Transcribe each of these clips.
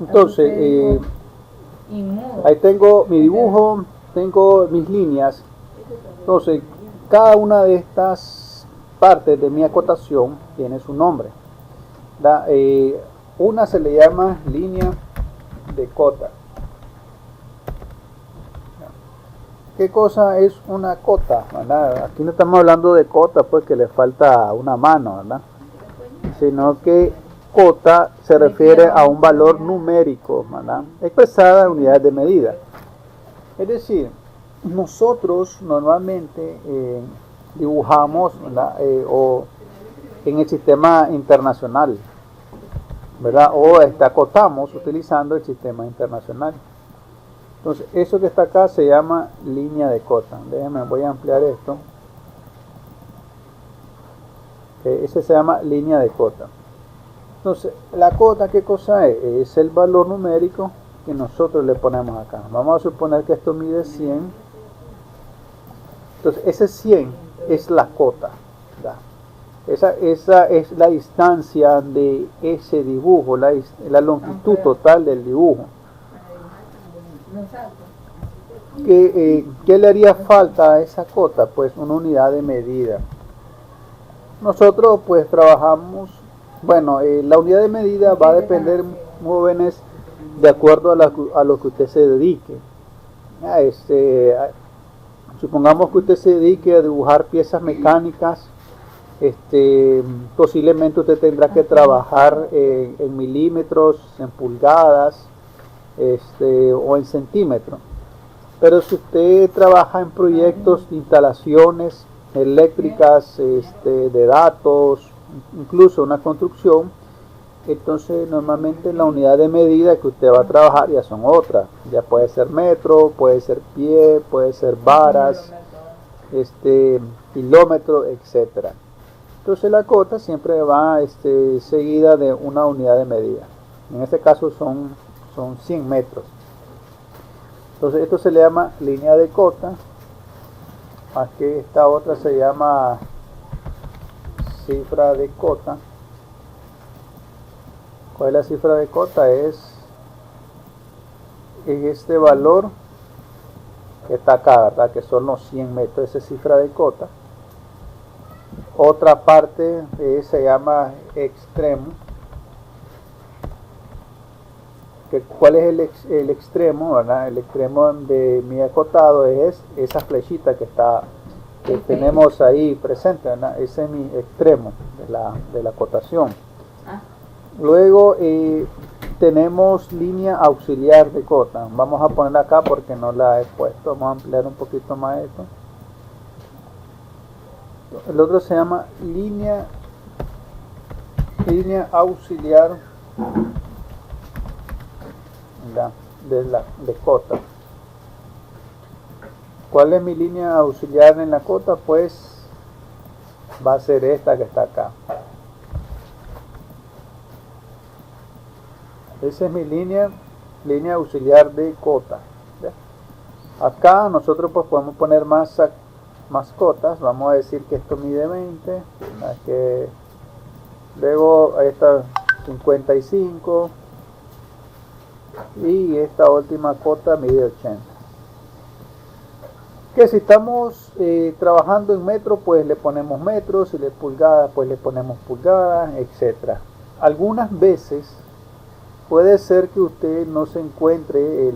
Entonces, ahí tengo mi dibujo, tengo mis líneas. Entonces, cada una de estas partes de mi acotación tiene su nombre. Una se le llama línea de cota. ¿Qué cosa es una cota? ¿Verdad? Aquí no estamos hablando de cota, pues que le falta una mano, ¿verdad? Sino que cota se refiere a un valor numérico, ¿verdad? Expresada en unidades de medida. Es decir, nosotros normalmente dibujamos, ¿verdad? O en el sistema internacional, ¿verdad? O acotamos utilizando el sistema internacional. Entonces, eso que está acá se llama línea de cota. Déjenme, voy a ampliar esto. Ese se llama línea de cota. Entonces, la cota, ¿qué cosa es? Es el valor numérico que nosotros le ponemos acá. Vamos a suponer que esto mide 100. Entonces, ese 100 es la cota, ¿verdad? Esa es la distancia de ese dibujo, la longitud total del dibujo. ¿Qué le haría falta a esa cota? Pues una unidad de medida. Nosotros pues trabajamos, bueno, la unidad de medida va a depender, jóvenes, de acuerdo a lo que usted se dedique. Supongamos que usted se dedique a dibujar piezas mecánicas, posiblemente usted tendrá que trabajar en milímetros, en pulgadas, o en centímetros. Pero si usted trabaja en proyectos de instalaciones eléctricas, de datos, incluso una construcción, entonces normalmente la unidad de medida que usted va a trabajar ya son otras. Ya puede ser metro, puede ser pie, puede ser varas, kilómetro, etcétera. Entonces la cota siempre va seguida de una unidad de medida. En este caso son 100 metros. Entonces esto se le llama línea de cota. Aquí esta otra se llama cifra de cota. ¿Cuál es la cifra de cota? Es este valor que está acá, ¿verdad? Que son los 100 metros. Esa es cifra de cota. Otra parte se llama extremo. ¿Cuál es el extremo, ¿verdad? El extremo de mi acotado es esa flechita que tenemos ahí presente, ¿verdad? Ese es mi extremo de la acotación. Luego tenemos línea auxiliar de cota. Vamos a ponerla acá porque no la he puesto. Vamos a ampliar un poquito más esto. El otro se llama línea auxiliar de cota. ¿Cuál es mi línea auxiliar en la cota? Pues va a ser esta que está acá. Esa es mi línea auxiliar de cota. ¿Ya? Acá nosotros pues podemos poner más cotas. Vamos a decir que esto mide 20, que luego esta 55 y esta última cota mide 80. Que si estamos trabajando en metro, pues le ponemos metros, si le pulgadas, pues le ponemos pulgadas, etcétera. Algunas veces puede ser que usted no se encuentre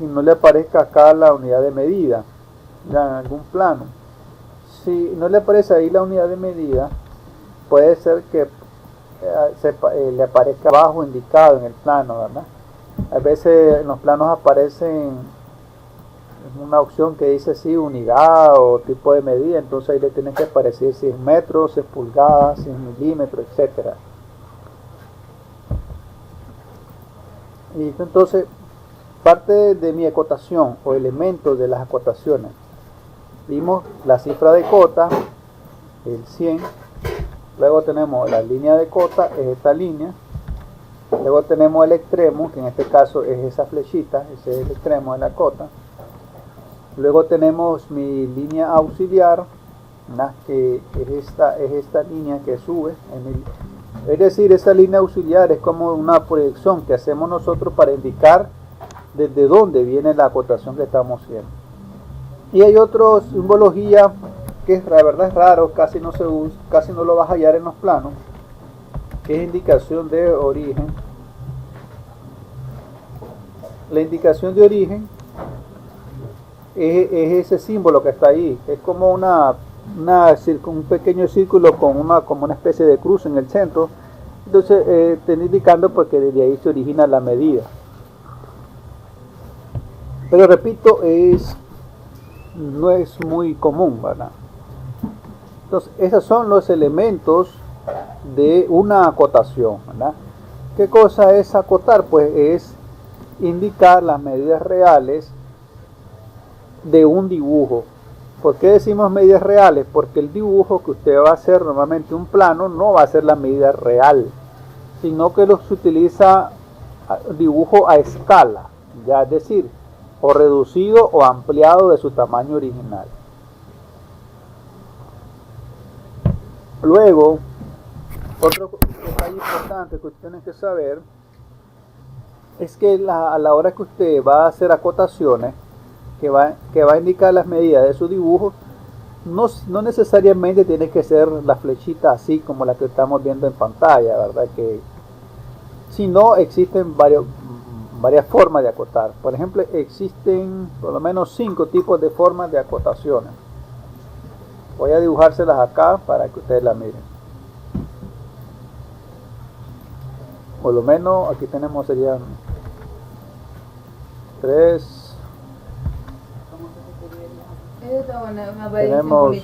y no le aparezca acá la unidad de medida, ya en algún plano. Si no le aparece ahí la unidad de medida, puede ser que le aparezca abajo indicado en el plano, ¿verdad? A veces en los planos aparecen una opción que dice sí, unidad o tipo de medida, entonces ahí le tiene que aparecer si es metros, si es pulgadas, si es milímetros, etcétera. Y entonces parte de mi acotación o elementos de las acotaciones, vimos la cifra de cota, el 100, luego tenemos la línea de cota, es esta línea, luego tenemos el extremo, que en este caso es esa flechita, ese es el extremo de la cota, luego tenemos mi línea auxiliar, ¿no? Que es esta línea que sube, Es decir, esa línea auxiliar es como una proyección que hacemos nosotros para indicar desde dónde viene la acotación que estamos haciendo. Y hay otra simbología que la verdad es raro, casi no se usa, casi no lo vas a hallar en los planos, que es indicación de origen. La indicación de origen es ese símbolo que está ahí, es como un pequeño círculo con como una especie de cruz en el centro. Entonces está indicando porque desde ahí se origina la medida. Pero repito, no es muy común, ¿verdad? Entonces esos son los elementos de una acotación, ¿verdad? ¿Qué cosa es acotar? Pues es indicar las medidas reales de un dibujo. ¿Por qué decimos medidas reales? Porque el dibujo que usted va a hacer, normalmente un plano, no va a ser la medida real, sino que se utiliza dibujo a escala, ya es decir, o reducido o ampliado de su tamaño original. Luego, otro detalle importante que usted tiene que saber es que a la hora que usted va a hacer acotaciones, que va a indicar las medidas de su dibujo, no necesariamente tiene que ser la flechita así como la que estamos viendo en pantalla, ¿verdad? Sino existen varias formas de acotar. Por ejemplo, existen por lo menos 5 tipos de formas de acotaciones. Voy a dibujárselas acá para que ustedes la miren. Por lo menos aquí tenemos, serían 3. Tenemos,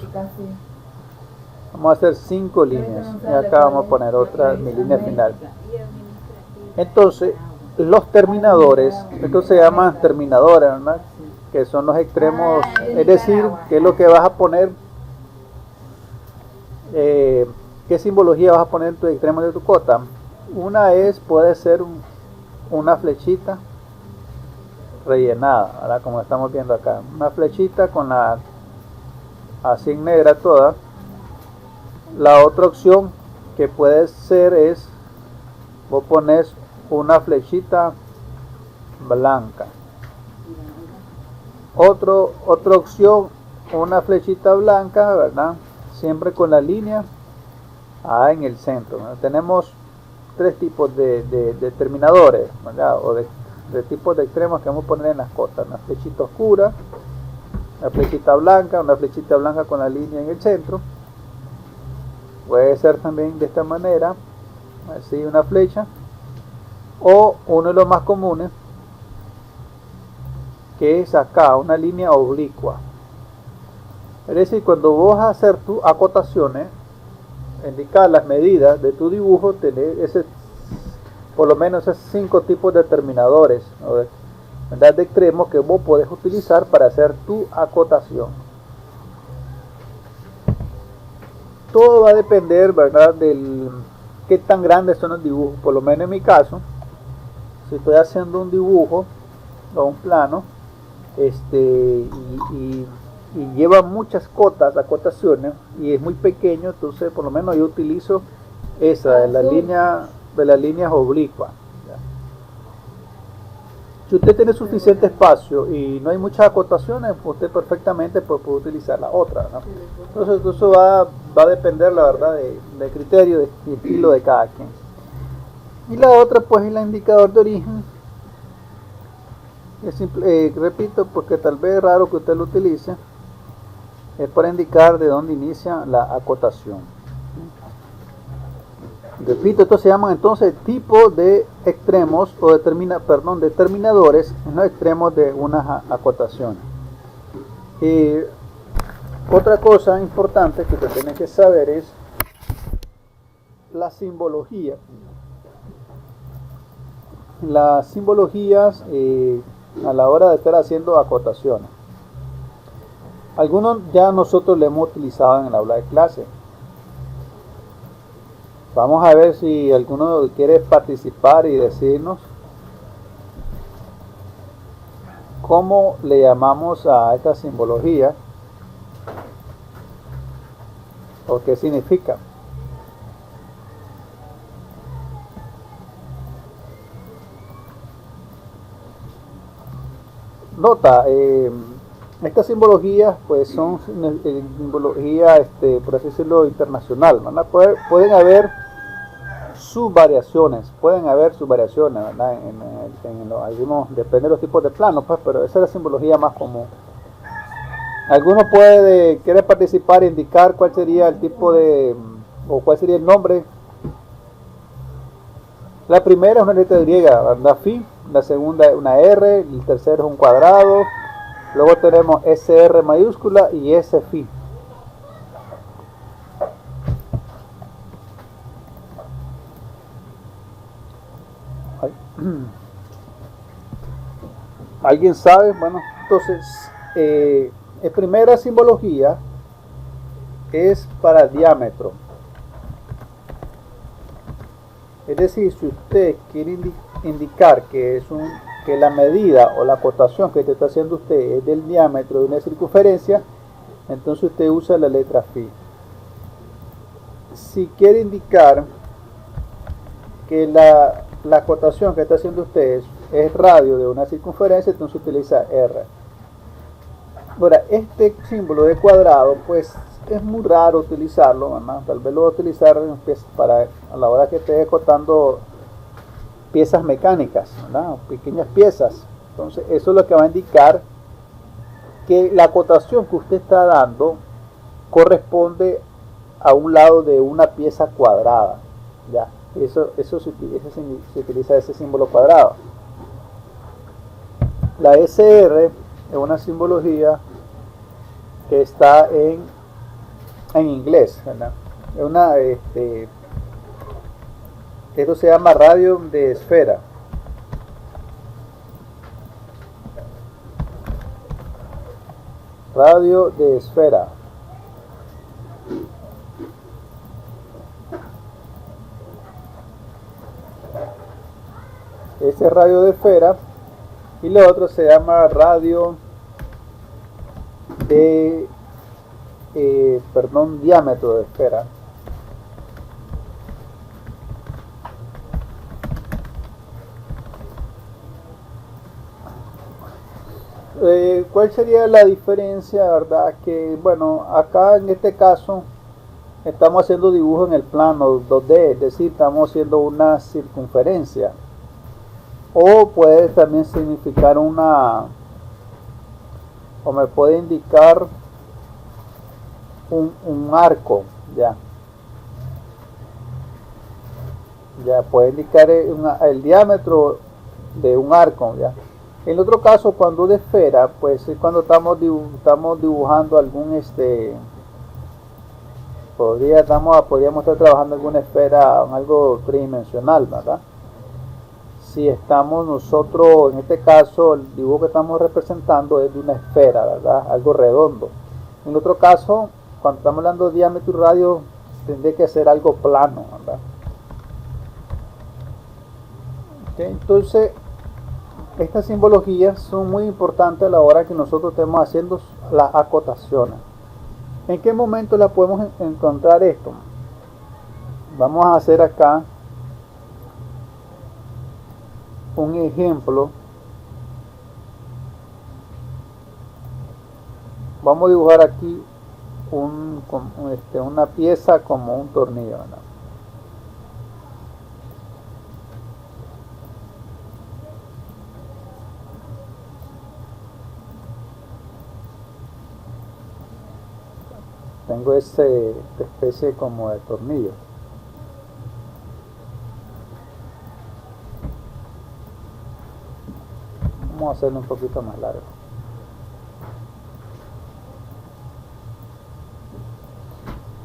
vamos a hacer 5 líneas y acá vamos a poner otra, mi línea final. Entonces los terminadores, estos se llaman terminadores, ¿verdad? Que son los extremos, es decir, que es lo que vas a poner, qué simbología vas a poner en tu extremo de tu cota. Una puede ser una flechita rellenada, ¿verdad? Como estamos viendo acá, una flechita con la así en negra toda. La otra opción que puede ser es vos pones una flechita blanca. Otra opción, una flechita blanca, ¿verdad? Siempre con la línea en el centro, ¿verdad? Tenemos 3 tipos de terminadores, ¿verdad? O de tipos de extremos que vamos a poner en las cotas. Una flechita oscura, una flechita blanca con la línea en el centro. Puede ser también de esta manera, así una flecha, o uno de los más comunes, que es acá, una línea oblicua. Es decir, cuando vos vas a hacer tus acotaciones, indicar las medidas de tu dibujo, tener por lo menos esos 5 tipos de terminadores, ¿verdad? De extremos que vos podés utilizar para hacer tu acotación. Todo va a depender, ¿verdad?, del qué tan grandes son los dibujos. Por lo menos en mi caso, si estoy haciendo un dibujo o un plano, y lleva muchas acotaciones, y es muy pequeño, entonces por lo menos yo utilizo esa de las líneas oblicuas. Si usted tiene suficiente espacio y no hay muchas acotaciones, usted perfectamente puede utilizar la otra, ¿no? Entonces eso va a depender, la verdad, del criterio y estilo de cada quien. Y la otra, pues, es el indicador de origen. Es simple, repito, porque tal vez es raro que usted lo utilice, es para indicar de dónde inicia la acotación. Repito, estos se llaman entonces tipo de extremos o determinadores en los extremos de unas acotaciones. Otra cosa importante que usted tiene que saber es la simbología. Las simbologías a la hora de estar haciendo acotaciones. Algunos ya nosotros lo hemos utilizado en el aula de clase. Vamos a ver si alguno quiere participar y decirnos cómo le llamamos a esta simbología o qué significa. nota, estas simbologías pues son simbología, por así decirlo, internacional, ¿verdad? Pueden haber sus variaciones, ¿verdad? Algunos, depende de los tipos de planos, pues, pero esa es la simbología más común. Algunos quieren participar e indicar cuál sería el tipo o cuál sería el nombre. La primera es una letra griega, ¿verdad? Phi. La segunda es una R. El tercero es un cuadrado. Luego tenemos SR mayúscula y S Phi. ¿Alguien sabe? Bueno, entonces, la primera simbología es para diámetro. Es decir, si usted quiere indicar que la medida o la acotación que está haciendo usted es del diámetro de una circunferencia, entonces usted usa la letra Phi. Si quiere indicar que la acotación que está haciendo usted es radio de una circunferencia, entonces utiliza R. Ahora, este símbolo de cuadrado, pues es muy raro utilizarlo, ¿verdad? Tal vez lo va a utilizar a la hora que esté acotando piezas mecánicas, ¿verdad? Pequeñas piezas. Entonces, eso es lo que va a indicar que la acotación que usted está dando corresponde a un lado de una pieza cuadrada, ¿ya? Eso se utiliza ese símbolo cuadrado. La SR es una simbología que está en inglés, ¿verdad? Esto se llama radio de esfera. Radio de esfera. Este es radio de esfera y lo otro se llama radio de diámetro de esfera. ¿Cuál sería la diferencia, verdad? Que bueno, acá en este caso estamos haciendo dibujo en el plano 2D, es decir, estamos haciendo una circunferencia, o puede también significar o me puede indicar un arco, ya puede indicar el diámetro de un arco, ya. En el otro caso, cuando de esfera, pues es cuando estamos dibujando algún podríamos estar trabajando alguna esfera, algo tridimensional, ¿verdad? Si estamos nosotros, en este caso, el dibujo que estamos representando es de una esfera, ¿verdad? Algo redondo. En el otro caso, cuando estamos hablando de diámetro y radio, tendría que ser algo plano, ¿verdad? Okay, entonces, estas simbologías son muy importantes a la hora que nosotros estemos haciendo las acotaciones. ¿En qué momento la podemos encontrar esto? Vamos a hacer acá un ejemplo. Vamos a dibujar aquí una pieza como un tornillo, ¿no? Tengo esta especie como de tornillo. Vamos a hacerlo un poquito más largo.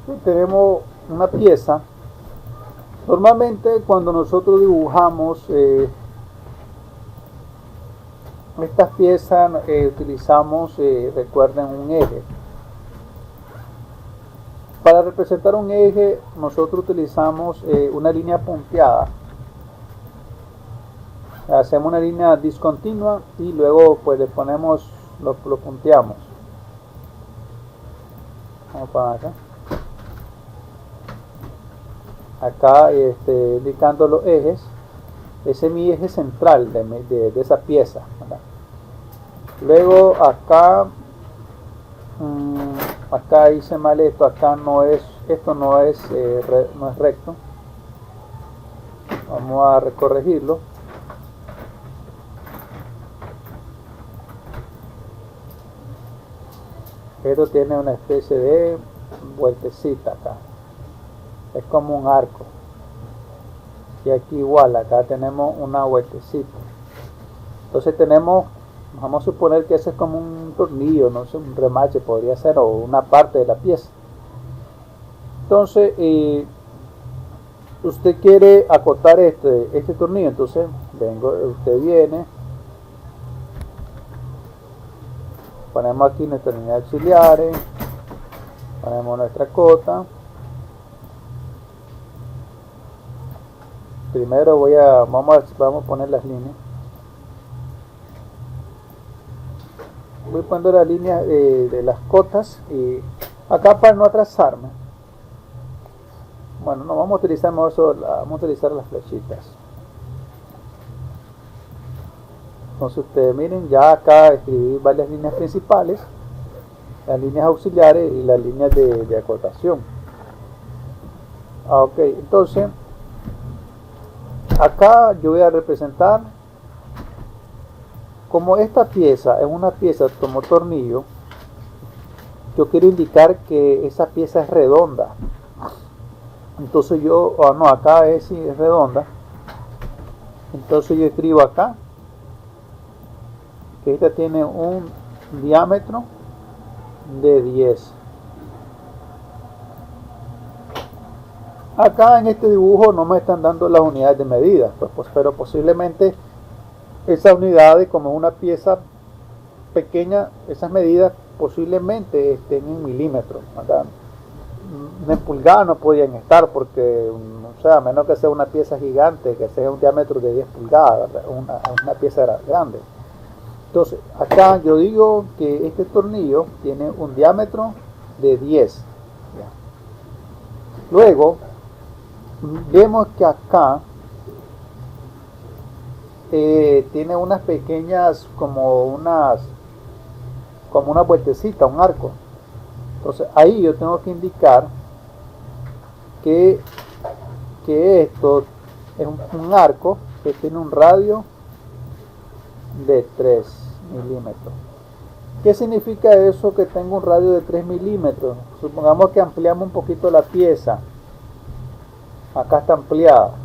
Y tenemos una pieza. Normalmente cuando nosotros dibujamos estas piezas utilizamos, recuerden, un eje. Para representar un eje nosotros utilizamos una línea punteada. Hacemos una línea discontinua y luego pues le ponemos, lo punteamos. Vamos para acá. Acá indicando los ejes. Ese es mi eje central de esa pieza, ¿verdad? Luego acá, acá hice mal esto, acá no es, esto no es, no es recto. Vamos a recorregirlo. Esto tiene una especie de vueltecita acá. Es como un arco. Y aquí igual, acá tenemos una vueltecita. Entonces tenemos, vamos a suponer que ese es como un tornillo, no sé, un remache podría ser, o una parte de la pieza. Entonces, usted quiere acotar este tornillo, entonces usted viene, ponemos aquí nuestras líneas auxiliares, ponemos nuestra cota. Primero vamos a poner las líneas. Voy poniendo las líneas de las cotas y acá para no atrasarme. Bueno, no vamos a utilizar vamos a utilizar las flechitas. Entonces ustedes miren, ya acá escribí varias líneas principales, las líneas auxiliares y las líneas de acotación. Ok, entonces acá yo voy a representar como esta pieza es una pieza como tornillo. Yo quiero indicar que esa pieza es redonda. Entonces yo, no, acá es redonda. Entonces yo escribo acá que esta tiene un diámetro de 10. Acá en este dibujo no me están dando las unidades de medida, pero posiblemente esas unidades, como es una pieza pequeña, esas medidas posiblemente estén en milímetros, ¿verdad? En pulgadas no podían estar porque, o sea, a menos que sea una pieza gigante, que sea un diámetro de 10 pulgadas, una pieza grande. Entonces, acá yo digo que este tornillo tiene un diámetro de 10. ¿Ya? Luego, vemos que acá tiene unas pequeñas, como una vueltecita, un arco. Entonces ahí yo tengo que indicar que esto es un arco que tiene un radio de 3 milímetros. ¿Qué significa eso, que tengo un radio de 3 milímetros? Supongamos que ampliamos un poquito la pieza. Acá está ampliada.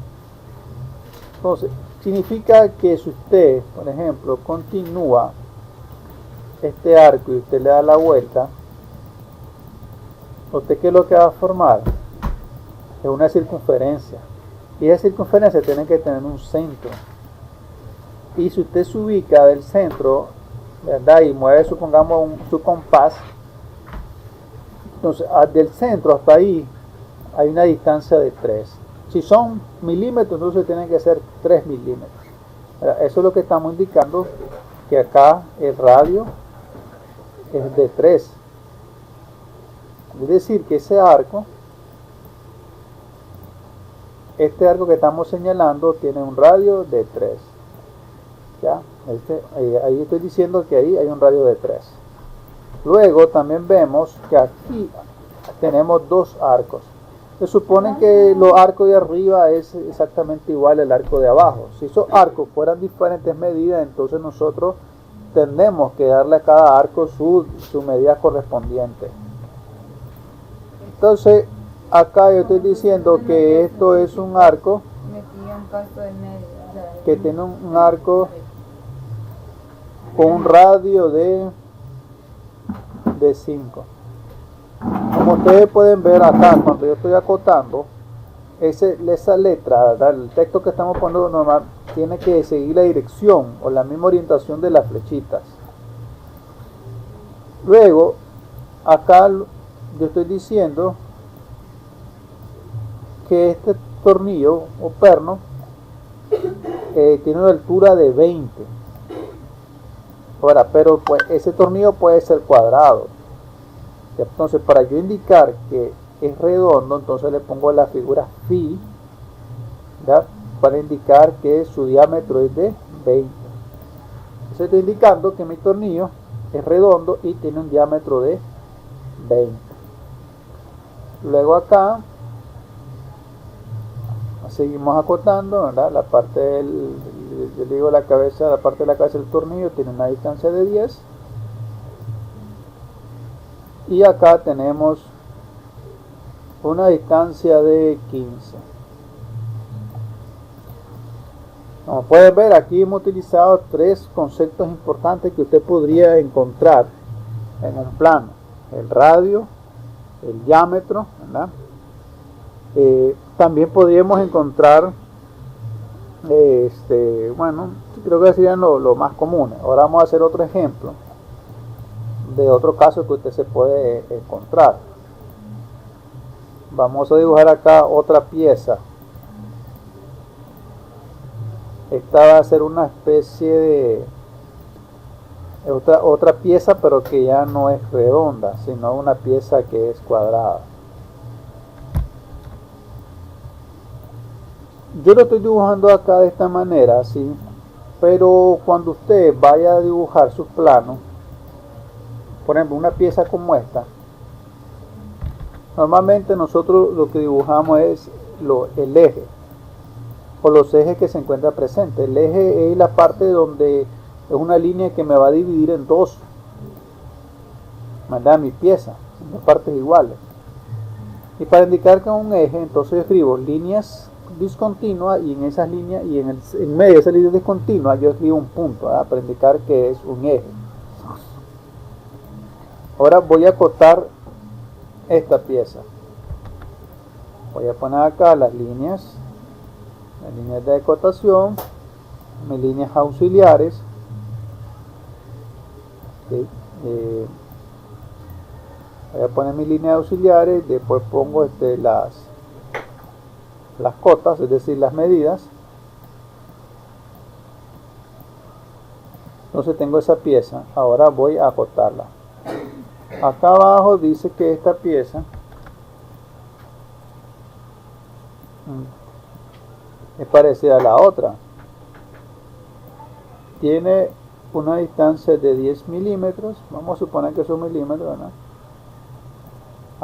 Entonces significa que si usted, por ejemplo, continúa este arco y usted le da la vuelta, ¿usted qué es lo que va a formar? Es una circunferencia. Y esa circunferencia tiene que tener un centro. Y si usted se ubica del centro, ¿verdad? Y mueve, supongamos, su compás, entonces del centro hasta ahí hay una distancia de 3. Si son milímetros, entonces tienen que ser 3 milímetros. Eso es lo que estamos indicando, que acá el radio es de 3. Es decir, que ese arco, este arco que estamos señalando, tiene un radio de 3. ¿Ya? Ahí estoy diciendo que ahí hay un radio de 3. Luego también vemos que aquí tenemos dos arcos. Se supone que los arcos de arriba es exactamente igual al arco de abajo. Si esos arcos fueran diferentes medidas, entonces nosotros tenemos que darle a cada arco su medida correspondiente. Entonces, acá yo estoy diciendo que esto es un arco que tiene un arco con un radio de 5. Como ustedes pueden ver acá, cuando yo estoy acotando, esa letra, ¿verdad? El texto que estamos poniendo normal tiene que seguir la dirección o la misma orientación de las flechitas. Luego, acá yo estoy diciendo que este tornillo o perno tiene una altura de 20. Ahora, pero pues ese tornillo puede ser cuadrado. Entonces, para yo indicar que es redondo, entonces le pongo la figura phi, ¿ya? Para indicar que su diámetro es de 20. Entonces estoy indicando que mi tornillo es redondo y tiene un diámetro de 20. Luego acá seguimos acotando, ¿verdad? La parte del, yo digo la cabeza, la parte de la cabeza del tornillo tiene una distancia de 10. Y acá tenemos una distancia de 15. Como pueden ver, aquí hemos utilizado 3 conceptos importantes que usted podría encontrar en un plano: el radio, el diámetro, ¿verdad? También podríamos encontrar, bueno, creo que serían lo más comunes. Ahora vamos a hacer otro ejemplo de otro caso que usted se puede encontrar. Vamos a dibujar acá otra pieza. Esta va a ser una especie de otra pieza, pero que ya no es redonda, sino una pieza que es cuadrada. Yo lo estoy dibujando acá de esta manera, así, pero cuando usted vaya a dibujar sus planos, por ejemplo, una pieza como esta, normalmente nosotros lo que dibujamos es el eje, o los ejes que se encuentran presentes. El eje es la parte donde es una línea que me va a dividir en dos, ¿verdad? Mi pieza, en dos partes iguales. Y para indicar que es un eje, entonces yo escribo líneas discontinuas, y en esas líneas, y en medio de esa línea discontinua, yo escribo un punto, ¿verdad? Para indicar que es un eje. Ahora voy a acotar esta pieza. Voy a poner acá las líneas de acotación, mis líneas auxiliares. ¿Sí? Voy a poner mis líneas auxiliares, después pongo las cotas, es decir, las medidas. Entonces tengo esa pieza. Ahora voy a acotarla. Acá abajo dice que esta pieza es parecida a la otra. Tiene una distancia de 10 milímetros. Vamos a suponer que son milímetros, ¿no?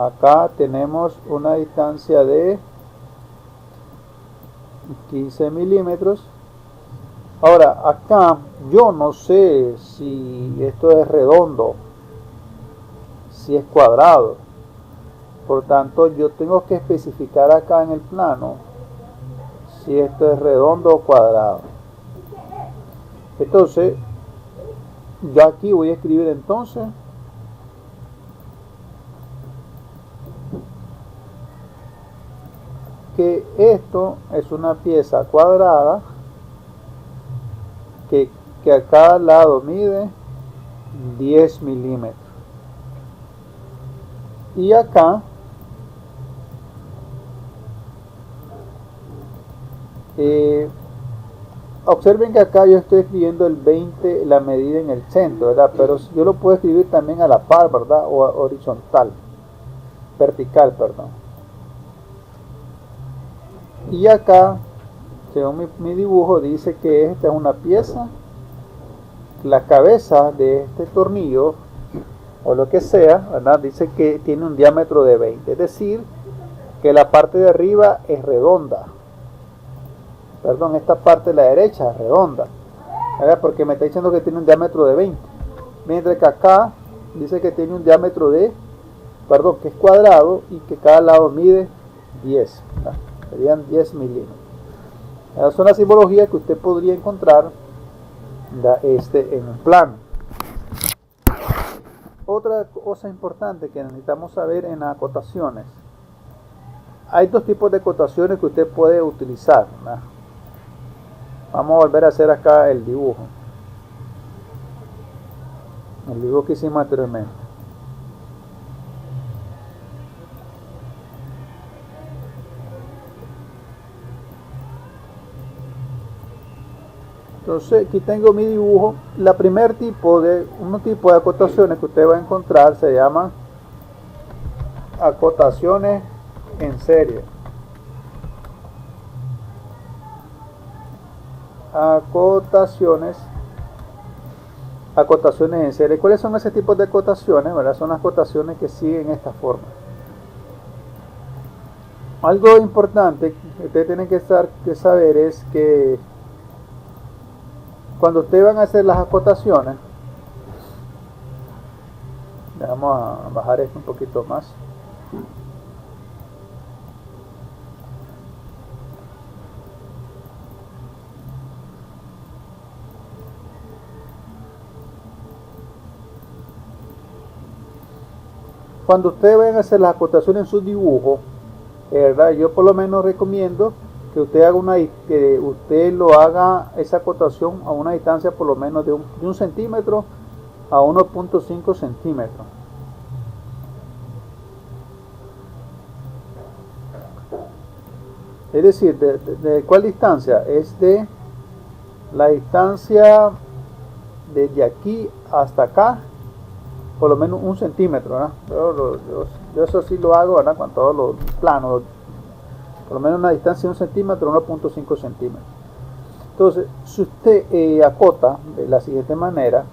Acá tenemos una distancia de 15 milímetros. Ahora, acá yo no sé si esto es redondo, si es cuadrado. Por tanto, yo tengo que especificar acá en el plano si esto es redondo o cuadrado. Entonces, yo aquí voy a escribir entonces que esto es una pieza cuadrada que a cada lado mide 10 milímetros. Y acá observen que acá yo estoy escribiendo el 20, la medida en el centro, ¿verdad? Pero yo lo puedo escribir también a la par, ¿verdad? O horizontal, vertical, perdón. Y acá, según mi dibujo, dice que esta es una pieza. La cabeza de este tornillo, o lo que sea, ¿verdad? Dice que tiene un diámetro de 20. Es decir, que la parte de arriba es redonda. Perdón, esta parte de la derecha es redonda, ¿verdad? Porque me está diciendo que tiene un diámetro de 20. Mientras que acá dice que tiene un diámetro de, perdón, que es cuadrado y que cada lado mide 10, ¿verdad? Serían 10 milímetros. Esa es una simbología que usted podría encontrar en un plano. Otra cosa importante que necesitamos saber en las acotaciones. Hay dos tipos de acotaciones que usted puede utilizar, ¿verdad? Vamos a volver a hacer acá el dibujo. El dibujo que hicimos anteriormente. Entonces aquí tengo mi dibujo. Un tipo de acotaciones que usted va a encontrar se llama acotaciones en serie. Acotaciones acotaciones en serie. ¿Cuáles son ese tipo de acotaciones? ¿Verdad? Son las acotaciones que siguen esta forma. Algo importante que ustedes tienen que saber es que cuando ustedes van a hacer las acotaciones, vamos a bajar esto un poquito más. Cuando ustedes vayan a hacer las acotaciones en su dibujo, ¿verdad? Yo por lo menos recomiendo que usted lo haga esa acotación a una distancia por lo menos de un centímetro a 1.5 centímetros. Es decir, ¿de cuál distancia? Es de la distancia desde aquí hasta acá, por lo menos 1 centímetro, ¿verdad? Yo eso sí lo hago, ¿verdad? Con todos los planos, por lo menos una distancia de 1 centímetro, 1.5 centímetros. Entonces, si usted acota de la siguiente manera,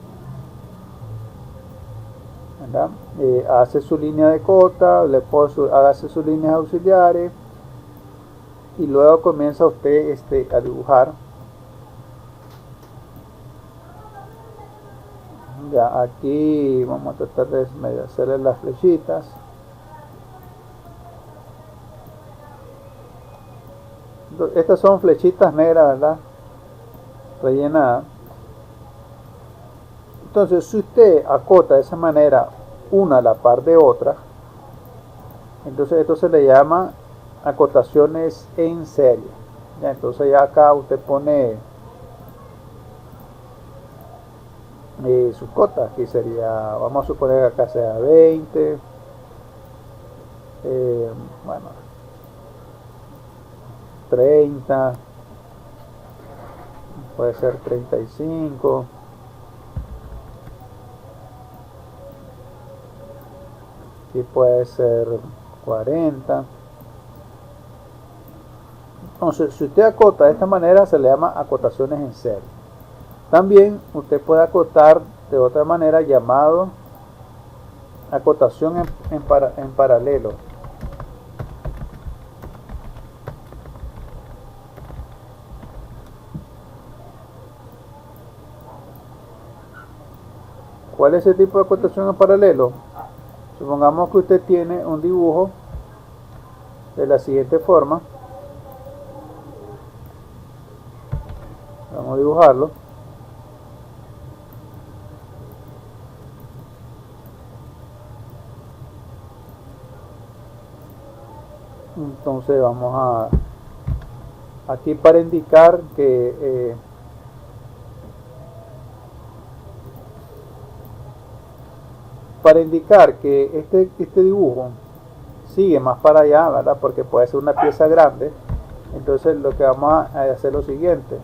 ¿verdad? Hace su línea de cota, hace sus líneas auxiliares y luego comienza usted a dibujar. Ya aquí vamos a tratar de hacerle las flechitas. Estas son flechitas negras, ¿verdad? Rellenadas. Entonces, si usted acota de esa manera una a la par de otra, entonces esto se le llama acotaciones en serie. Ya, entonces ya acá usted pone sus cotas. Aquí sería, vamos a suponer que acá sea 20, bueno, 30, puede ser 35, y puede ser 40. Entonces, si usted acota de esta manera, se le llama acotaciones en serie. También usted puede acotar de otra manera, llamado acotación en paralelo. ¿Cuál es ese tipo de acotación en paralelo? Supongamos que usted tiene un dibujo de la siguiente forma. Vamos a dibujarlo. Entonces vamos a aquí para indicar que este dibujo sigue más para allá, ¿verdad? Porque puede ser una pieza grande. Entonces lo que vamos a hacer es lo siguiente.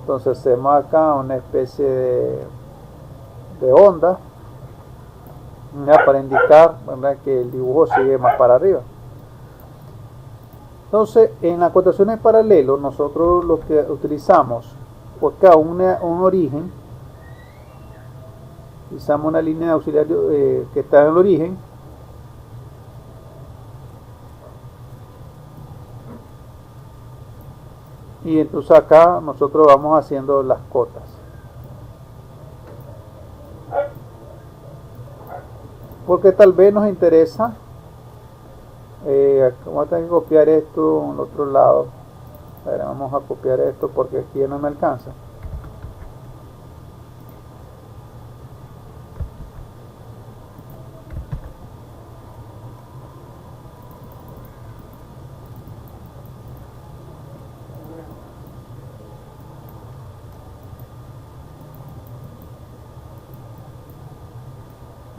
Entonces hacemos acá una especie de onda, ¿ya? Para indicar, ¿verdad?, que el dibujo sigue más para arriba. Entonces, en las acotaciones paralelos, nosotros lo que utilizamos, por cada un origen, utilizamos una línea de auxiliar que está en el origen, y entonces acá nosotros vamos haciendo las cotas. Porque tal vez nos interesa, vamos a tener que copiar esto en el otro lado. A ver, vamos a copiar esto porque aquí ya no me alcanza.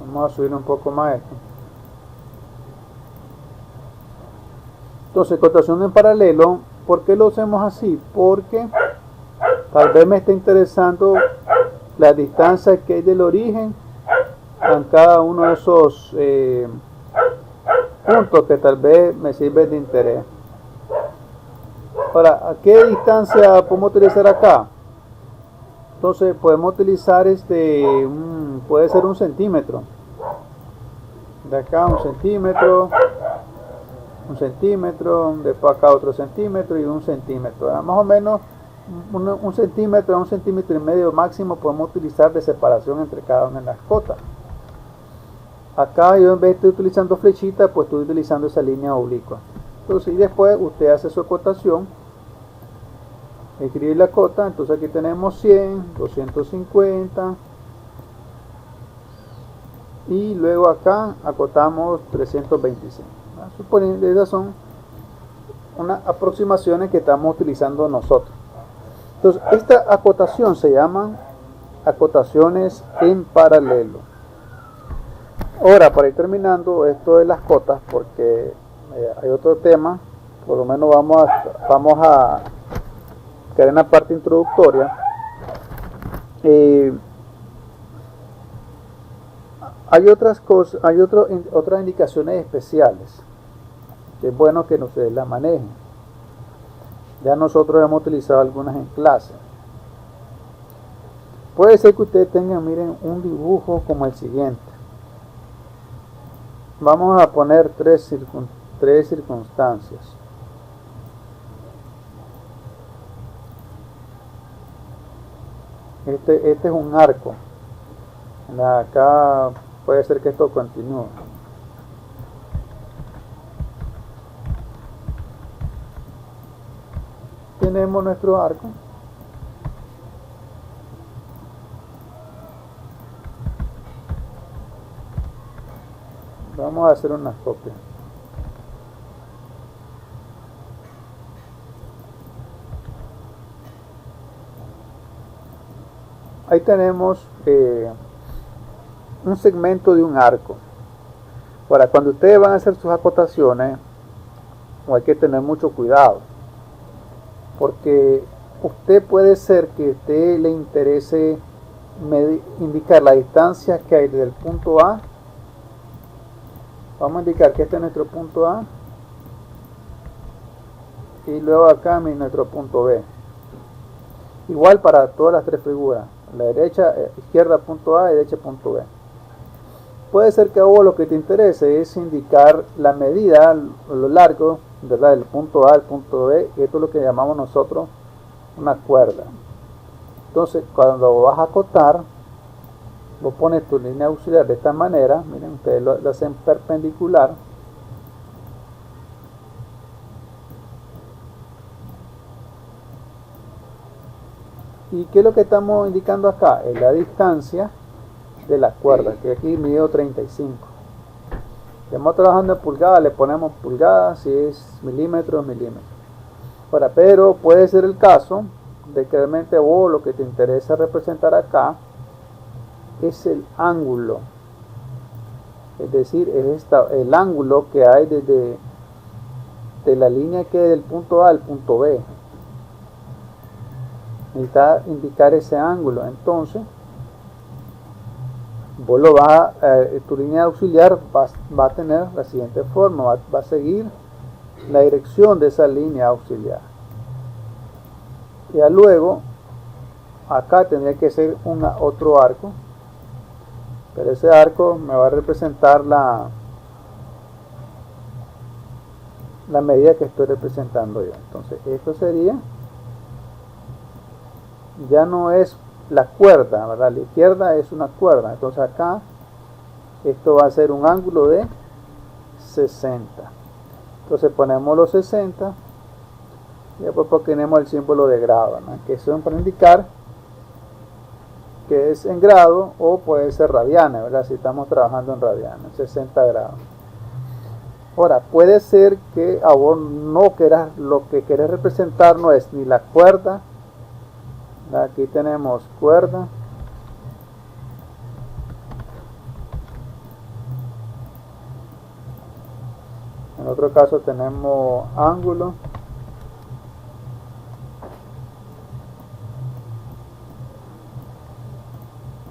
Vamos a subir un poco más esto. Entonces, acotación en paralelo, ¿por qué lo hacemos así? Porque tal vez me esté interesando la distancia que hay del origen en cada uno de esos puntos que tal vez me sirven de interés. Ahora, ¿a qué distancia podemos utilizar acá? Entonces podemos utilizar puede ser 1 centímetro. De acá 1 centímetro, 1 centímetro, después acá otro centímetro y 1 centímetro. Más o menos 1 centímetro a 1 centímetro y medio máximo podemos utilizar de separación entre cada una de las cotas. Acá yo en vez de utilizando flechita, pues estoy utilizando esa línea oblicua. Entonces, y después usted hace su acotación, escribe la cota. Entonces aquí tenemos 100, 250 y luego acá acotamos 325. Suponiendo esas son unas aproximaciones que estamos utilizando nosotros. Entonces esta acotación se llaman acotaciones en paralelo. Ahora, para ir terminando esto de las cotas, porque hay otro tema, por lo menos vamos a quedar en la parte introductoria. Hay otras cosas, hay otras indicaciones especiales que es bueno que ustedes las manejen. Ya nosotros hemos utilizado algunas en clase. Puede ser que ustedes tengan, miren, un dibujo como el siguiente. Vamos a poner tres circunstancias. Este es un arco. Acá puede ser que esto continúe. Tenemos nuestro arco. Vamos a hacer unas copias. Ahí tenemos un segmento de un arco. Ahora, cuando ustedes van a hacer sus acotaciones, hay que tener mucho cuidado, porque usted puede ser que a usted le interese indicar la distancia que hay desde el punto A. Vamos a indicar que este es nuestro punto A y luego acá nuestro punto B. Igual para todas las tres figuras, la derecha, izquierda punto A y derecha punto B. Puede ser que a vos lo que te interese es indicar la medida, lo largo, ¿verdad?, del punto A al punto B, y esto es lo que llamamos nosotros una cuerda. Entonces, cuando vas a acotar, vos pones tu línea auxiliar de esta manera. Miren, ustedes lo hacen perpendicular. ¿Y qué es lo que estamos indicando acá? Es la distancia de la cuerda, que aquí midió 35. Si estamos trabajando en pulgadas, le ponemos pulgadas. Si es milímetros, milímetros. Ahora, pero puede ser el caso de que realmente vos lo que te interesa representar acá es el ángulo, es decir, es el ángulo que hay desde la línea que es del punto A al punto B. Necesita indicar ese ángulo. Entonces vos lo tu línea auxiliar va a tener la siguiente forma, va a seguir la dirección de esa línea auxiliar. Ya luego acá tendría que ser otro arco, pero ese arco me va a representar la medida que estoy representando yo. Entonces esto sería, ya no es la cuerda, ¿verdad? La izquierda es una cuerda. Entonces acá esto va a ser un ángulo de 60. Entonces ponemos los 60 y después ponemos el símbolo de grado, ¿no?, que son para indicar que es en grado, o puede ser radianes, ¿verdad?, si estamos trabajando en radianes, 60 grados. Ahora, puede ser que a vos no quieras, lo que querés representar no es ni la cuerda. Aquí tenemos cuerda, en otro caso tenemos ángulo,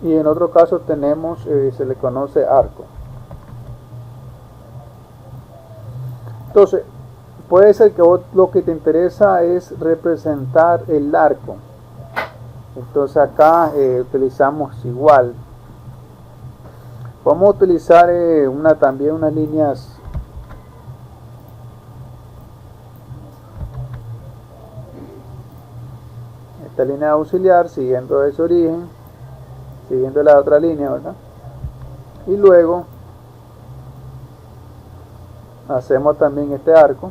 y en otro caso tenemos, se le conoce arco. Entonces, puede ser que vos lo que te interesa es representar el arco. Entonces acá utilizamos igual. Vamos a utilizar también unas líneas esta línea auxiliar siguiendo ese origen, siguiendo la otra línea, ¿verdad? Y luego hacemos también este arco.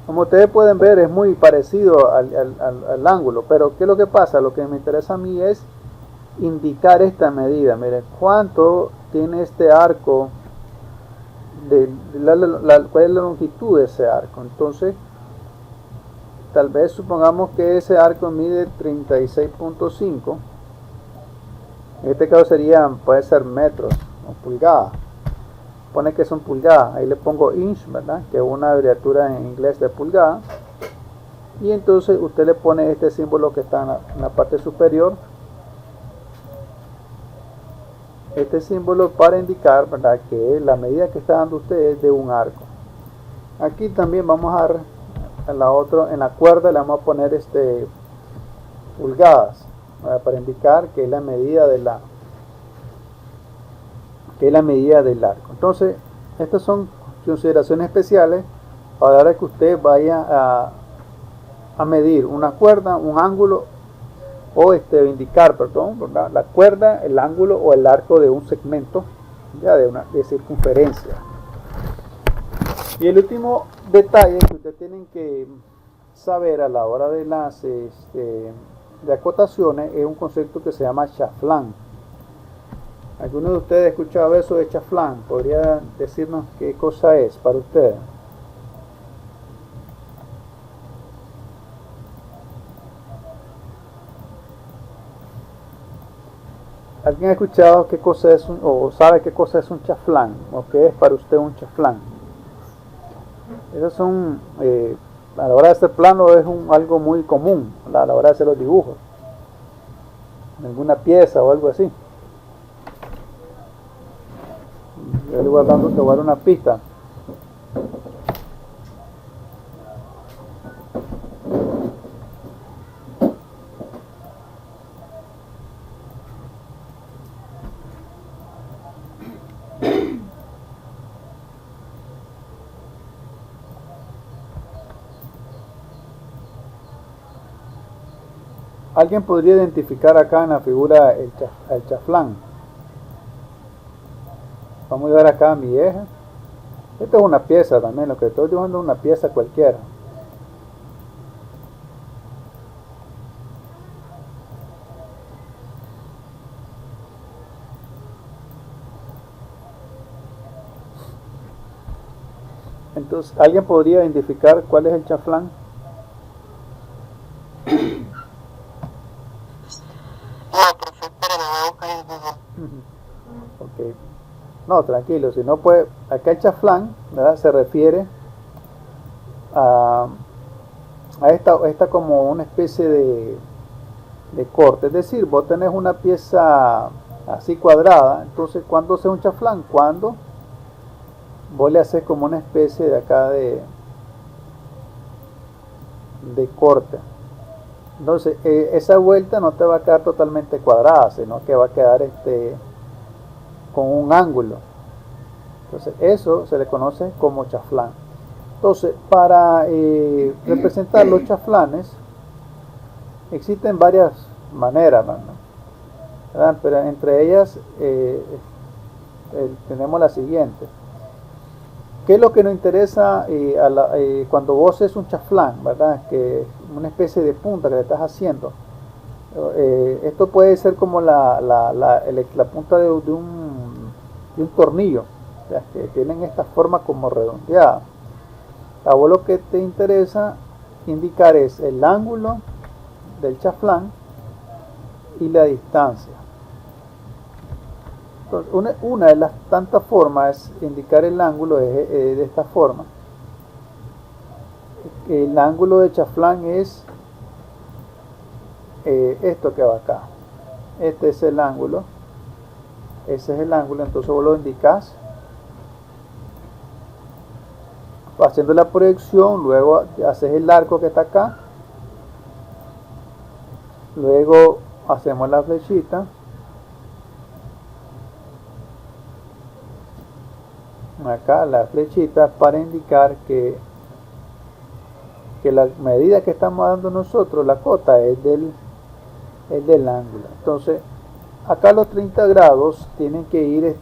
Como ustedes pueden ver, es muy parecido al ángulo, pero ¿qué es lo que pasa? Lo que me interesa a mí es indicar esta medida. Miren, ¿cuánto tiene este arco? ¿Cuál es la longitud de ese arco? Entonces, tal vez supongamos que ese arco mide 36.5. En este caso puede ser metros o pulgadas. Pone que son pulgadas, ahí le pongo inch, ¿verdad? Que es una abreviatura en inglés de pulgada. Y entonces usted le pone este símbolo que está en la parte superior. Este símbolo para indicar, ¿verdad?, que la medida que está dando usted es de un arco. Aquí también vamos a dar en la cuerda le vamos a poner pulgadas, ¿verdad?, para indicar que es la medida del arco. Entonces, estas son consideraciones especiales para la hora que usted vaya a medir una cuerda, un ángulo o indicar, ¿verdad?, la cuerda, el ángulo o el arco de un segmento ya de circunferencia. Y el último detalle que ustedes tienen que saber a la hora de las de acotaciones es un concepto que se llama chaflán. ¿Alguno de ustedes ha escuchado eso de chaflán? ¿Podría decirnos qué cosa es para ustedes? ¿Alguien ha escuchado qué cosa es o sabe qué cosa es un chaflán? ¿O qué es para usted un chaflán? Esos son, a la hora de hacer plano es algo muy común, a la hora de hacer los dibujos. En alguna pieza o algo así. Yo le voy a dar una pista. ¿Alguien podría identificar acá en la figura el chaflán? Vamos a ver acá a mi eje. Esta es una pieza también, lo que estoy dibujando es una pieza cualquiera. Entonces, ¿alguien podría identificar cuál es el chaflán? Okay. No, tranquilo, si no puede, acá el chaflán, ¿verdad?, se refiere a esta como una especie de corte, es decir, vos tenés una pieza así cuadrada, entonces ¿cuándo hace un chaflán? Cuando vos le haces como una especie de acá de corte. Entonces esa vuelta no te va a quedar totalmente cuadrada, sino que va a quedar con un ángulo. Entonces eso se le conoce como chaflán. Entonces, para representar los chaflanes existen varias maneras, ¿verdad? Pero entre ellas tenemos la siguiente. ¿Qué es lo que nos interesa cuando vos haces un chaflán, ¿verdad?, que es una especie de punta que le estás haciendo? Esto puede ser como la punta de un tornillo, o sea, que tienen esta forma como redondeada. A vos lo que te interesa indicar es el ángulo del chaflán y la distancia. Entonces, una de las tantas formas es indicar el ángulo de esta forma. El ángulo de chaflán es esto que va acá. Este es el ángulo. Ese es el ángulo, entonces vos lo indicás haciendo la proyección, luego haces el arco que está acá, luego hacemos la flechita, acá la flechita para indicar que la medida que estamos dando nosotros, la cota, es del ángulo. Entonces acá los 30 grados tienen que ir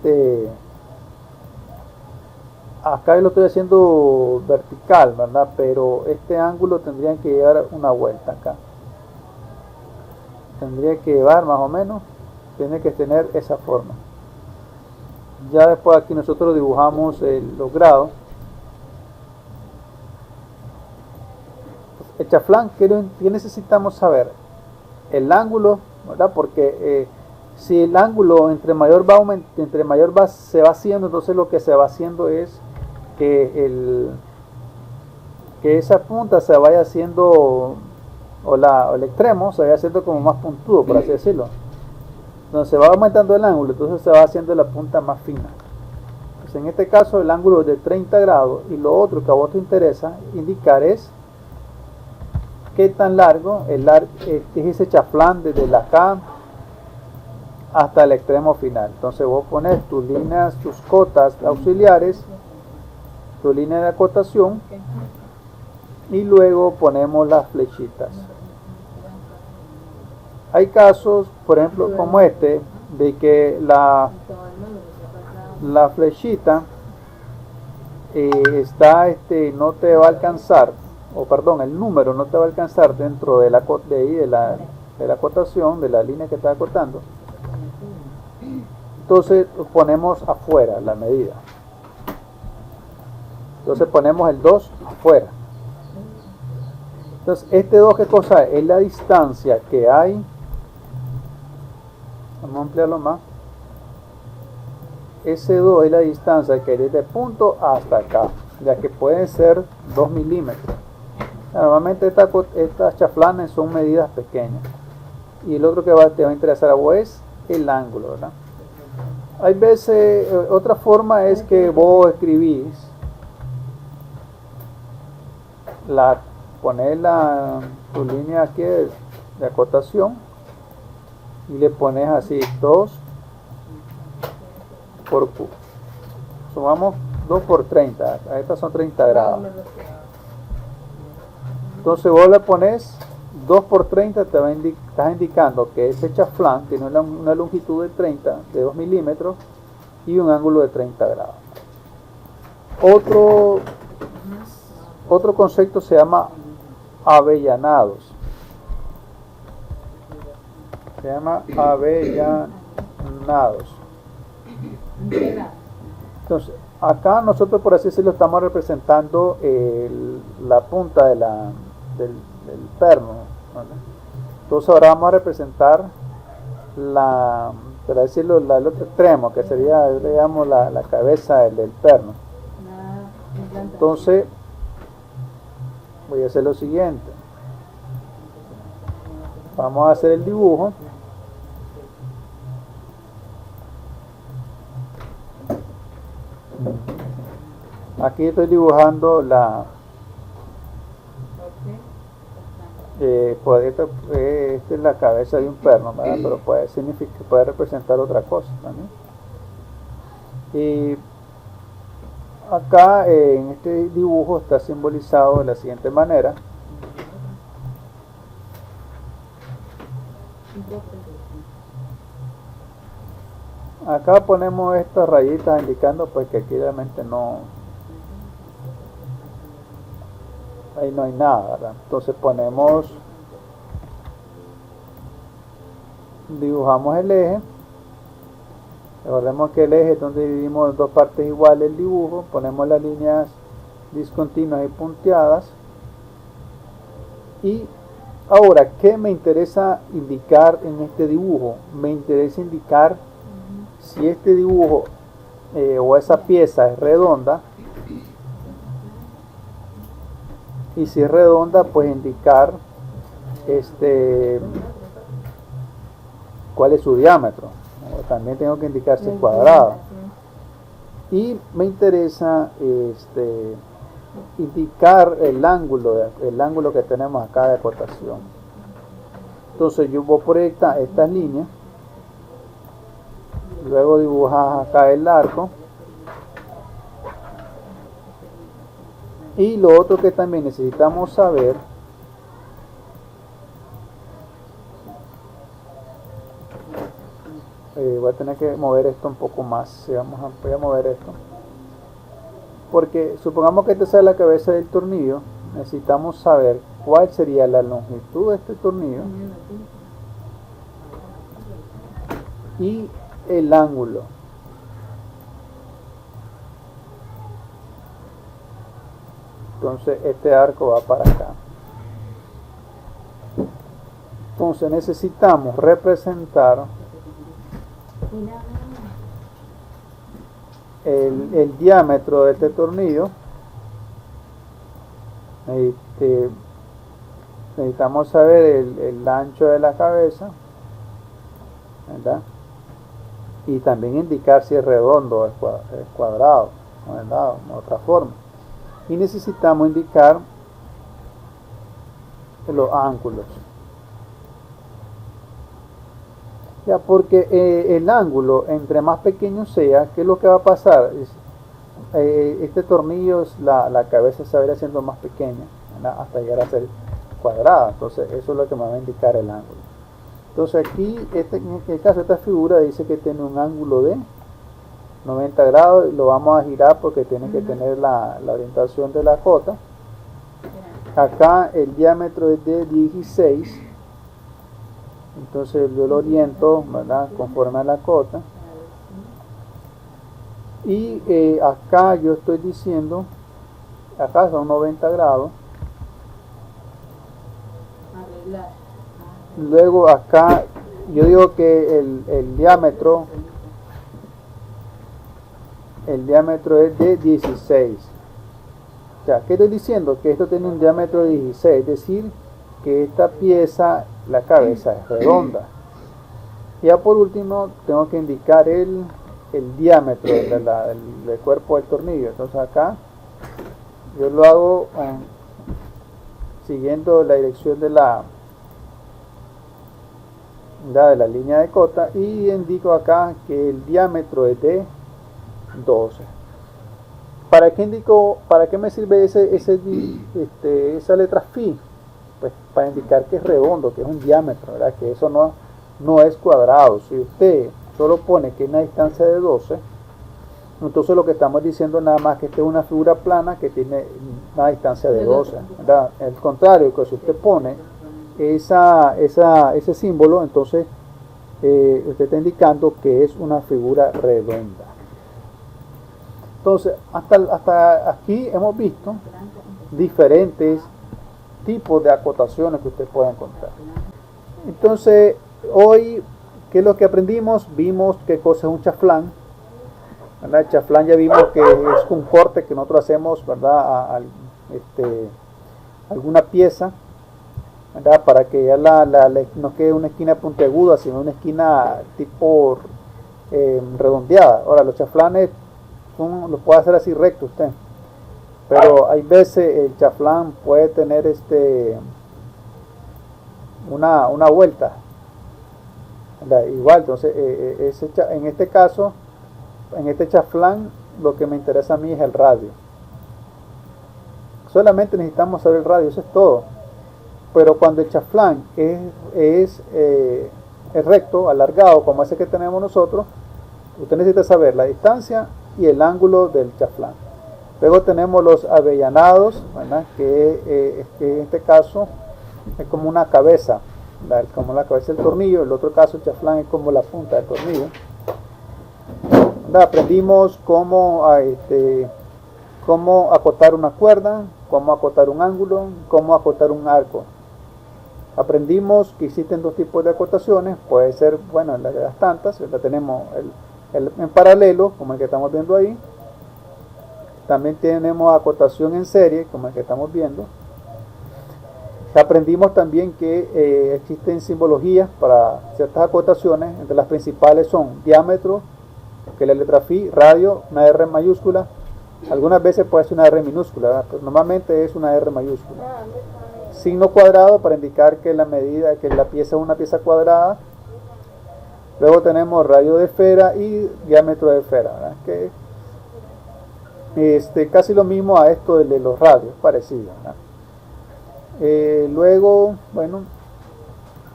acá lo estoy haciendo vertical, ¿verdad? Pero este ángulo tendría que llevar una vuelta acá, tendría que llevar más o menos, tiene que tener esa forma. Ya después aquí nosotros dibujamos los grados. El chaflán, ¿qué necesitamos saber? El ángulo, ¿verdad? Porque si el ángulo entre mayor se va haciendo, entonces lo que se va haciendo es que esa punta se vaya haciendo, o el extremo se vaya haciendo como más puntudo, por así decirlo. Entonces se va aumentando el ángulo, entonces se va haciendo la punta más fina. Entonces en este caso el ángulo es de 30 grados, y lo otro que a vos te interesa indicar es qué tan largo es ese chaflán desde la acá hasta el extremo final. Entonces vos pones tus líneas, tus cotas auxiliares, tu línea de acotación, y luego ponemos las flechitas. Hay casos, por ejemplo, como este, de que la flechita no te va a alcanzar, o perdón, el número no te va a alcanzar dentro de la acotación, de la línea que está acotando. Entonces ponemos afuera la medida. Entonces ponemos el 2 afuera. Entonces este 2, ¿qué cosa es? Es la distancia que hay. Vamos a ampliarlo más. Ese 2 es la distancia que hay desde el punto hasta acá, ya que pueden ser 2 milímetros. Normalmente estas chaflanes son medidas pequeñas. Y el otro que te va a interesar a vos es el ángulo, ¿verdad? Hay veces, otra forma es que vos escribís, pones tu línea aquí de acotación y le pones así 2 por Q. Sumamos 2 por 30, estas son 30 grados. Entonces vos le pones 2 por 30, estás indicando que ese chaflán tiene una longitud de 2 milímetros y un ángulo de 30 grados. Otro concepto se llama avellanados. Se llama avellanados. Entonces, acá nosotros, por así decirlo, estamos representando la punta del perno, ¿vale? Entonces ahora vamos a representar para decirlo, el otro extremo, que sería, le llamo la cabeza del perno. Entonces voy a hacer lo siguiente. Vamos a hacer el dibujo. Aquí estoy dibujando esta es la cabeza de un perno, ¿verdad? Pero puede representar otra cosa también. Y acá en este dibujo está simbolizado de la siguiente manera. Acá ponemos estas rayitas indicando pues que aquí realmente ahí no hay nada, ¿verdad? Entonces dibujamos el eje. Recordemos que el eje es donde dividimos en dos partes iguales el dibujo, ponemos las líneas discontinuas y punteadas. Y ahora, ¿qué me interesa indicar en este dibujo? Me interesa indicar si este dibujo o esa pieza es redonda, y si es redonda, pues indicar cuál es su diámetro. También tengo que indicar si es cuadrado. Y me interesa indicar el ángulo que tenemos acá de acotación. Entonces yo voy a proyectar estas líneas, luego dibujas acá el arco, y lo otro que también necesitamos saber voy a tener que mover esto un poco más. Voy a mover esto porque supongamos que esta sea la cabeza del tornillo. Necesitamos saber cuál sería la longitud de este tornillo y el ángulo. Entonces este arco va para acá. Entonces necesitamos representar el diámetro de este tornillo. Necesitamos saber el ancho de la cabeza, ¿verdad? Y también indicar si es redondo o es cuadrado, ¿verdad? De otra forma. Y necesitamos indicar los ángulos. Ya, porque el ángulo, entre más pequeño sea, ¿qué es lo que va a pasar? Este tornillo, la cabeza se va a ir haciendo más pequeña, ¿verdad? Hasta llegar a ser cuadrada. Entonces eso es lo que me va a indicar el ángulo. Entonces aquí, en este caso, esta figura dice que tiene un ángulo de 90 grados, y lo vamos a girar porque tiene que tener la orientación de la cota. Acá el diámetro es de 16, entonces yo lo oriento, ¿verdad?, conforme a la cota. Y acá yo estoy diciendo, acá son 90 grados. Luego acá yo digo que el diámetro es de 16. O sea, ¿qué estoy diciendo? Que esto tiene un diámetro de 16, es decir, que esta pieza, la cabeza, es redonda. Ya por último tengo que indicar el diámetro del cuerpo del tornillo. Entonces acá yo lo hago siguiendo la dirección de la línea de cota, y indico acá que el diámetro es de 12. ¿Para qué me sirve esa letra phi? Pues para indicar que es redondo, que es un diámetro, ¿verdad? Que eso no es cuadrado. Si usted solo pone que es una distancia de 12, entonces lo que estamos diciendo nada más que esta es una figura plana que tiene una distancia de 12, ¿verdad? Al contrario, que si usted pone ese símbolo, entonces usted está indicando que es una figura redonda. Entonces, hasta aquí hemos visto diferentes tipos de acotaciones que usted puede encontrar. Entonces, hoy, ¿qué es lo que aprendimos? Vimos qué cosa es un chaflán, ¿verdad? El chaflán ya vimos que es un corte que nosotros hacemos, ¿verdad?, alguna pieza, ¿verdad?, para que ya no quede una esquina puntiaguda, sino una esquina tipo redondeada. Ahora, los chaflanes los puede hacer así recto usted, pero hay veces el chaflán puede tener una vuelta, ¿verdad? Igual, entonces en este caso, en este chaflán, lo que me interesa a mí es el radio. Solamente necesitamos saber el radio, eso es todo. Pero cuando el chaflán es recto, alargado, como ese que tenemos nosotros, usted necesita saber la distancia y el ángulo del chaflán. Luego tenemos los avellanados, ¿verdad?, que en este caso es como una cabeza, ¿verdad?, como la cabeza del tornillo. En el otro caso el chaflán es como la punta del tornillo, ¿verdad? Aprendimos cómo acotar una cuerda, cómo acotar un ángulo, cómo acotar un arco. Aprendimos que existen dos tipos de acotaciones. Puede ser, bueno, las tantas, ¿verdad? Tenemos en paralelo, como el que estamos viendo ahí. También tenemos acotación en serie, como el que estamos viendo. Aprendimos también que existen simbologías para ciertas acotaciones. Entre las principales son diámetro, que es la letra phi, radio, una R mayúscula, Algunas veces puede ser una R minúscula, ¿verdad? Pero normalmente es una R mayúscula. Signo cuadrado para indicar que la medida, que la pieza es una pieza cuadrada. Luego tenemos radio de esfera y diámetro de esfera, ¿verdad? Que casi lo mismo a esto de los radios, parecido, ¿verdad? Luego, bueno,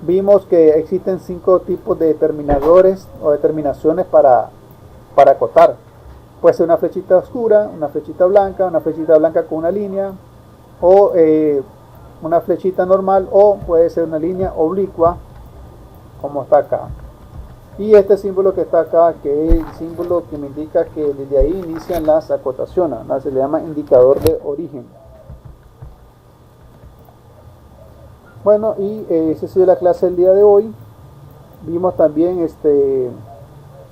vimos que existen 5 tipos de determinadores o determinaciones para acotar. Puede ser una flechita oscura, una flechita blanca con una línea, o una flechita normal, o puede ser una línea oblicua, como está acá. Y este símbolo que está acá, que es el símbolo que me indica que desde ahí inician las acotaciones, ¿no? Se le llama indicador de origen. Bueno, y esa ha sido la clase del día de hoy. Vimos también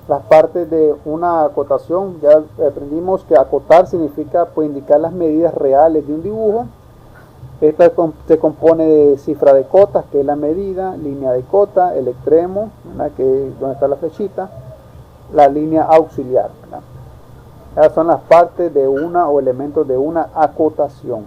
las partes de una acotación. Ya aprendimos que acotar significa pues indicar las medidas reales de un dibujo. Esta se compone de cifra de cotas, que es la medida, línea de cota, el extremo, ¿verdad? Que es donde está la flechita, la línea auxiliar, ¿verdad? Esas son las partes de una o elementos de una acotación.